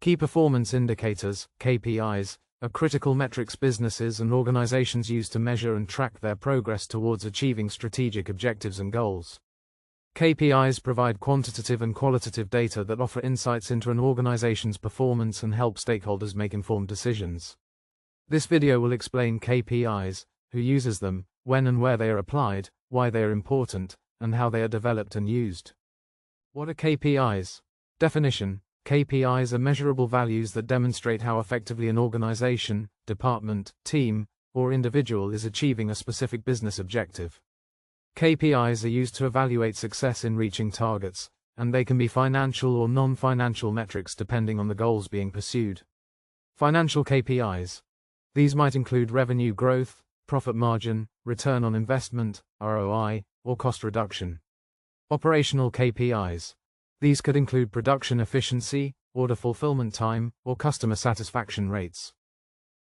Key performance indicators, KPIs, are critical metrics businesses and organizations use to measure and track their progress towards achieving strategic objectives and goals. KPIs provide quantitative and qualitative data that offer insights into an organization's performance and help stakeholders make informed decisions. This video will explain KPIs, who uses them, when and where they are applied, why they are important, and how they are developed and used. What are KPIs? Definition: KPIs are measurable values that demonstrate how effectively an organization, department, team, or individual is achieving a specific business objective. KPIs are used to evaluate success in reaching targets, and they can be financial or non-financial metrics depending on the goals being pursued. Financial KPIs. These might include revenue growth, profit margin, return on investment, ROI, or cost reduction. Operational KPIs. These could include production efficiency, order fulfillment time, or customer satisfaction rates.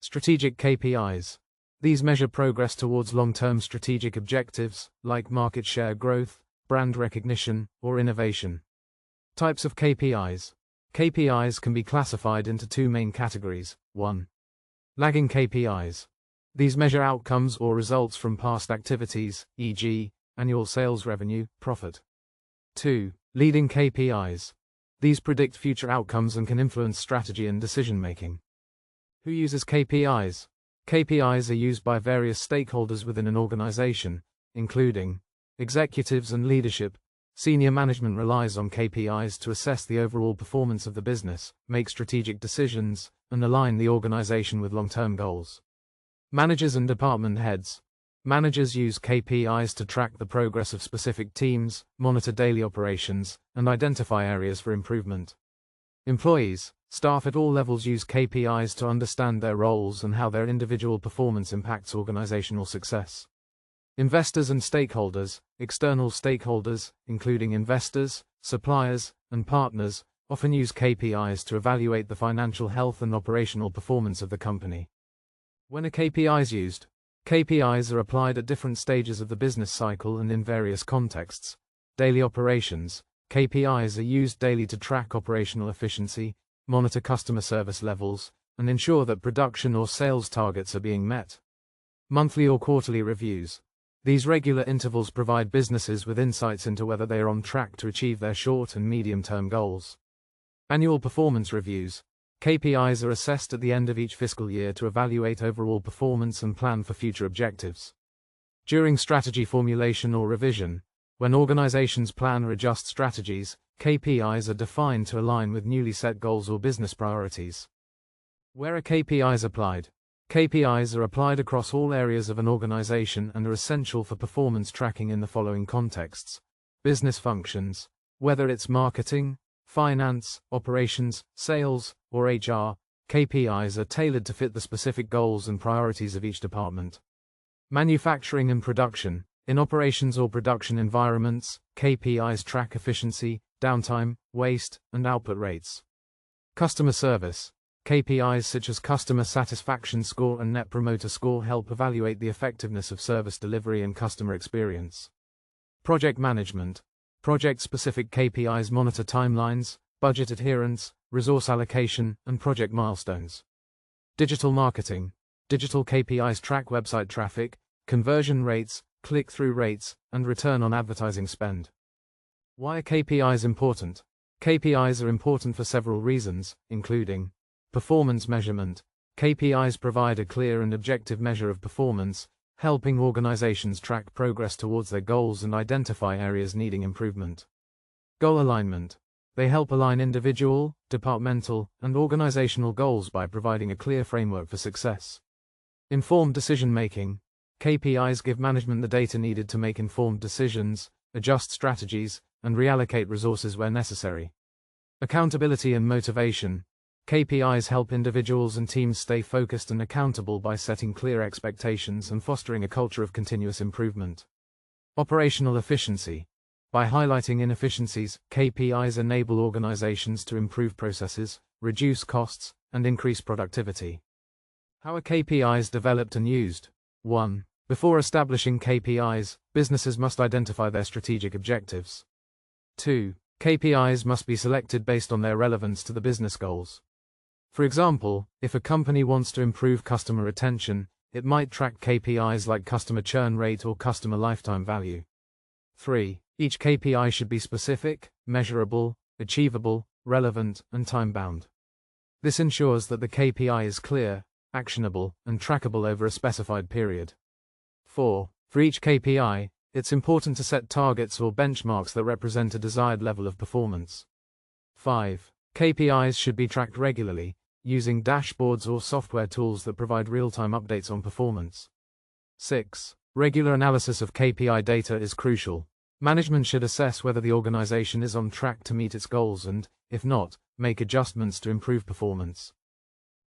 Strategic KPIs. These measure progress towards long-term strategic objectives, like market share growth, brand recognition, or innovation. Types of KPIs. KPIs can be classified into two main categories. 1. Lagging KPIs. These measure outcomes or results from past activities, e.g., annual sales revenue, profit. 2. Leading KPIs. These predict future outcomes and can influence strategy and decision-making. Who uses KPIs? KPIs are used by various stakeholders within an organization, including executives and leadership. Senior management relies on KPIs to assess the overall performance of the business, make strategic decisions, and align the organization with long-term goals. Managers and department heads. Managers use KPIs to track the progress of specific teams, monitor daily operations, and identify areas for improvement. Employees. Staff at all levels use KPIs to understand their roles and how their individual performance impacts organizational success. Investors and stakeholders. External stakeholders, including investors, suppliers, and partners, often use KPIs to evaluate the financial health and operational performance of the company. When are KPIs used? KPIs are applied at different stages of the business cycle and in various contexts. Daily operations. KPIs are used daily to track operational efficiency, monitor customer service levels, and ensure that production or sales targets are being met. Monthly or quarterly reviews. These regular intervals provide businesses with insights into whether they are on track to achieve their short and medium-term goals. Annual performance reviews. KPIs are assessed at the end of each fiscal year to evaluate overall performance and plan for future objectives. During strategy formulation or revision, when organizations plan or adjust strategies, KPIs are defined to align with newly set goals or business priorities. Where are KPIs applied? KPIs are applied across all areas of an organization and are essential for performance tracking in the following contexts. Business functions. Whether it's marketing, finance, operations, sales, or HR, KPIs are tailored to fit the specific goals and priorities of each department. Manufacturing and production. In operations or production environments, KPIs track efficiency, downtime, waste, and output rates. Customer service. KPIs such as customer satisfaction score and net promoter score help evaluate the effectiveness of service delivery and customer experience. Project management. Project-specific KPIs monitor timelines, budget adherence, resource allocation, and project milestones. Digital marketing. Digital KPIs track website traffic, conversion rates, click-through rates, and return on advertising spend. Why are KPIs important? KPIs are important for several reasons, including performance measurement. KPIs provide a clear and objective measure of performance, helping organizations track progress towards their goals and identify areas needing improvement. Goal alignment. They help align individual, departmental, and organizational goals by providing a clear framework for success. Informed decision-making. KPIs give management the data needed to make informed decisions, adjust strategies, and reallocate resources where necessary. Accountability and motivation. KPIs help individuals and teams stay focused and accountable by setting clear expectations and fostering a culture of continuous improvement. Operational efficiency. By highlighting inefficiencies, KPIs enable organizations to improve processes, reduce costs, and increase productivity. How are KPIs developed and used? 1. Before establishing KPIs, businesses must identify their strategic objectives. 2. KPIs must be selected based on their relevance to the business goals. For example, if a company wants to improve customer retention, it might track KPIs like customer churn rate or customer lifetime value. 3. Each KPI should be specific, measurable, achievable, relevant, and time-bound. This ensures that the KPI is clear, actionable, and trackable over a specified period. 4. For each KPI, it's important to set targets or benchmarks that represent a desired level of performance. 5. KPIs should be tracked regularly, using dashboards or software tools that provide real-time updates on performance. 6. Regular analysis of KPI data is crucial. Management should assess whether the organization is on track to meet its goals and, if not, make adjustments to improve performance.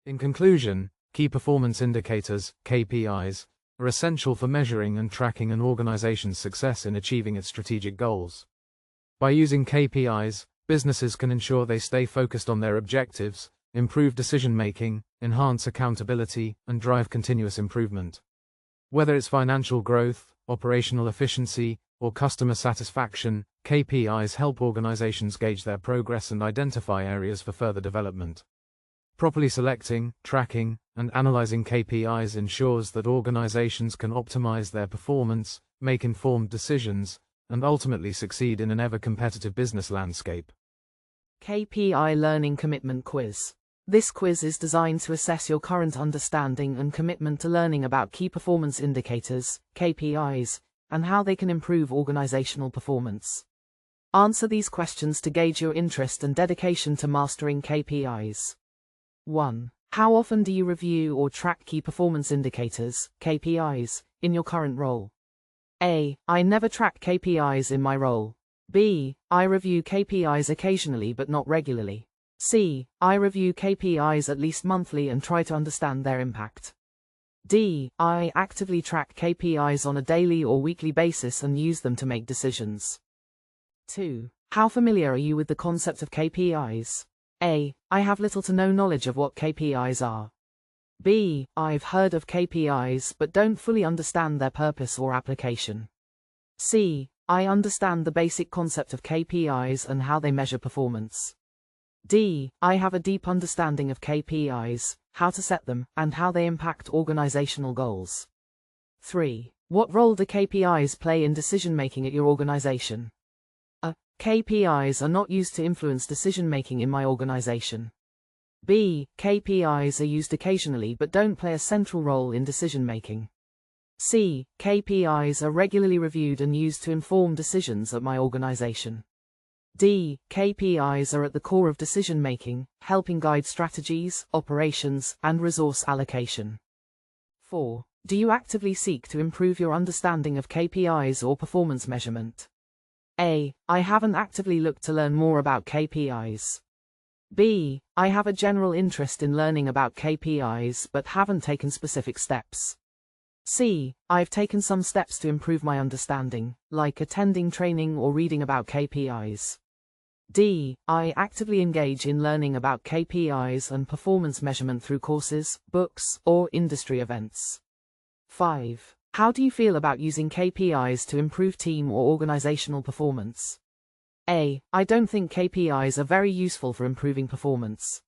In conclusion, key performance indicators, KPIs, are essential for measuring and tracking an organization's success in achieving its strategic goals. By using KPIs, businesses can ensure they stay focused on their objectives, improve decision-making, enhance accountability, and drive continuous improvement. Whether it's financial growth, operational efficiency, or customer satisfaction, KPIs help organizations gauge their progress and identify areas for further development. Properly selecting, tracking, and analyzing KPIs ensures that organizations can optimize their performance, make informed decisions, and ultimately succeed in an ever-competitive business landscape. KPI Learning Commitment Quiz. This quiz is designed to assess your current understanding and commitment to learning about key performance indicators, KPIs, and how they can improve organizational performance. Answer these questions to gauge your interest and dedication to mastering KPIs. 1. How often do you review or track key performance indicators, KPIs, in your current role? A. I never track KPIs in my role. B. I review KPIs occasionally but not regularly. C. I review KPIs at least monthly and try to understand their impact. D. I actively track KPIs on a daily or weekly basis and use them to make decisions. 2. How familiar are you with the concept of KPIs? A. I have little to no knowledge of what KPIs are. B. I've heard of KPIs but don't fully understand their purpose or application. C. I understand the basic concept of KPIs and how they measure performance. D. I have a deep understanding of KPIs, how to set them, and how they impact organizational goals. 3. What role do KPIs play in decision-making at your organization? A. KPIs are not used to influence decision-making in my organization. B. KPIs are used occasionally but don't play a central role in decision-making. C. KPIs are regularly reviewed and used to inform decisions at my organization. D. KPIs are at the core of decision-making, helping guide strategies, operations, and resource allocation. 4. Do you actively seek to improve your understanding of KPIs or performance measurement? A. I haven't actively looked to learn more about KPIs. B. I have a general interest in learning about KPIs but haven't taken specific steps. C. I've taken some steps to improve my understanding, like attending training or reading about KPIs. D. I actively engage in learning about KPIs and performance measurement through courses, books, or industry events. 5. How do you feel about using KPIs to improve team or organizational performance? A. I don't think KPIs are very useful for improving performance.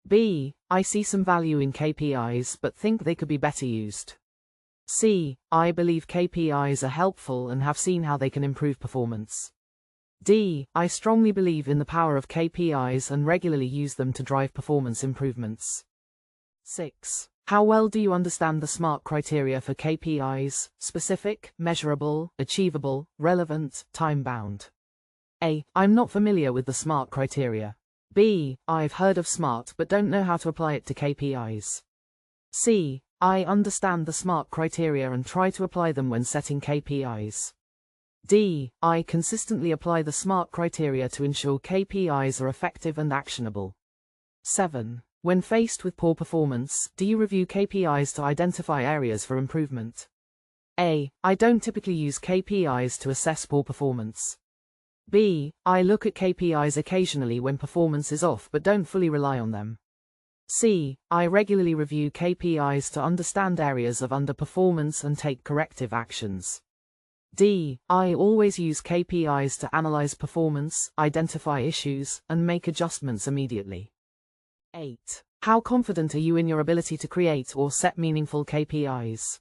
B. I see some value in KPIs but think they could be better used. C. I believe KPIs are helpful and have seen how they can improve performance. D. I strongly believe in the power of KPIs and regularly use them to drive performance improvements. 6. How well do you understand the SMART criteria for KPIs: specific, measurable, achievable, relevant, time-bound? A. I'm not familiar with the SMART criteria. B. I've heard of SMART but don't know how to apply it to KPIs. C. I understand the SMART criteria and try to apply them when setting KPIs. D. I consistently apply the SMART criteria to ensure KPIs are effective and actionable. 7. When faced with poor performance, do you review KPIs to identify areas for improvement? A. I don't typically use KPIs to assess poor performance. B. I look at KPIs occasionally when performance is off but don't fully rely on them. C. I regularly review KPIs to understand areas of underperformance and take corrective actions. D. I always use KPIs to analyze performance, identify issues, and make adjustments immediately. 8. How confident are you in your ability to create or set meaningful KPIs?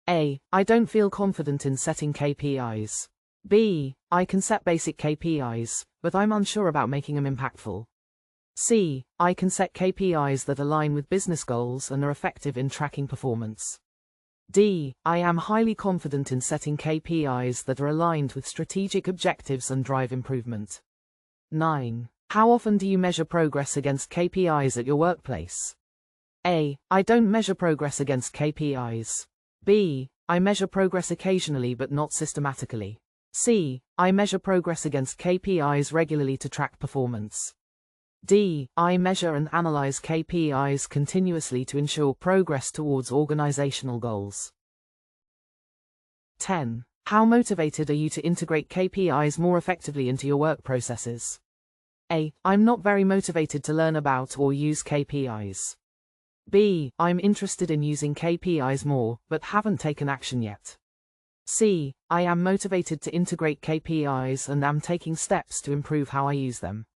A. I don't feel confident in setting KPIs. B. I can set basic KPIs, but I'm unsure about making them impactful. C. I can set KPIs that align with business goals and are effective in tracking performance. D. I am highly confident in setting KPIs that are aligned with strategic objectives and drive improvement. 9. How often do you measure progress against KPIs at your workplace? A. I don't measure progress against KPIs. B. I measure progress occasionally but not systematically. C. I measure progress against KPIs regularly to track performance. D. I measure and analyze KPIs continuously to ensure progress towards organizational goals. 10. How motivated are you to integrate KPIs more effectively into your work processes? A. I'm not very motivated to learn about or use KPIs. B. I'm interested in using KPIs more, but haven't taken action yet. C. I am motivated to integrate KPIs and am taking steps to improve how I use them.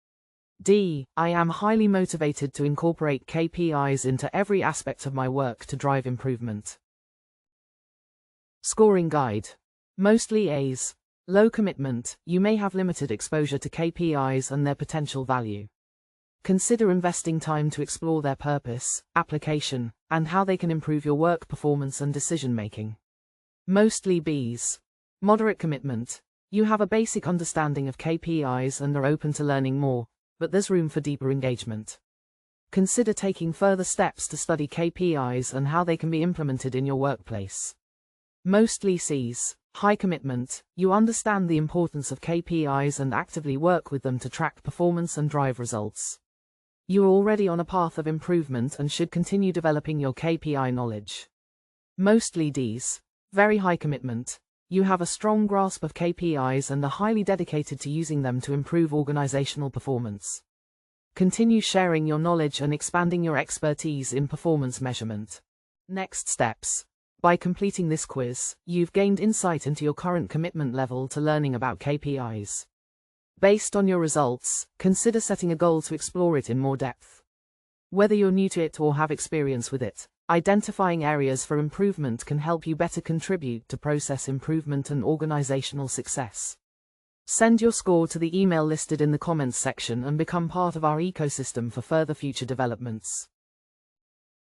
D. I am highly motivated to incorporate KPIs into every aspect of my work to drive improvement. Scoring guide. Mostly A's. Low commitment. You may have limited exposure to KPIs and their potential value. Consider investing time to explore their purpose, application, and how they can improve your work performance and decision making. Mostly B's. Moderate commitment. You have a basic understanding of KPIs and are open to learning more, but there's room for deeper engagement. Consider taking further steps to study KPIs and how they can be implemented in your workplace. Mostly C's. High commitment. You understand the importance of KPIs and actively work with them to track performance and drive results. You are already on a path of improvement and should continue developing your KPI knowledge. Mostly D's. Very high commitment. You have a strong grasp of KPIs and are highly dedicated to using them to improve organizational performance. Continue sharing your knowledge and expanding your expertise in performance measurement. Next steps. By completing this quiz, you've gained insight into your current commitment level to learning about KPIs. Based on your results, consider setting a goal to explore it in more depth. Whether you're new to it or have experience with it, identifying areas for improvement can help you better contribute to process improvement and organizational success. Send your score to the email listed in the comments section and become part of our ecosystem for further future developments.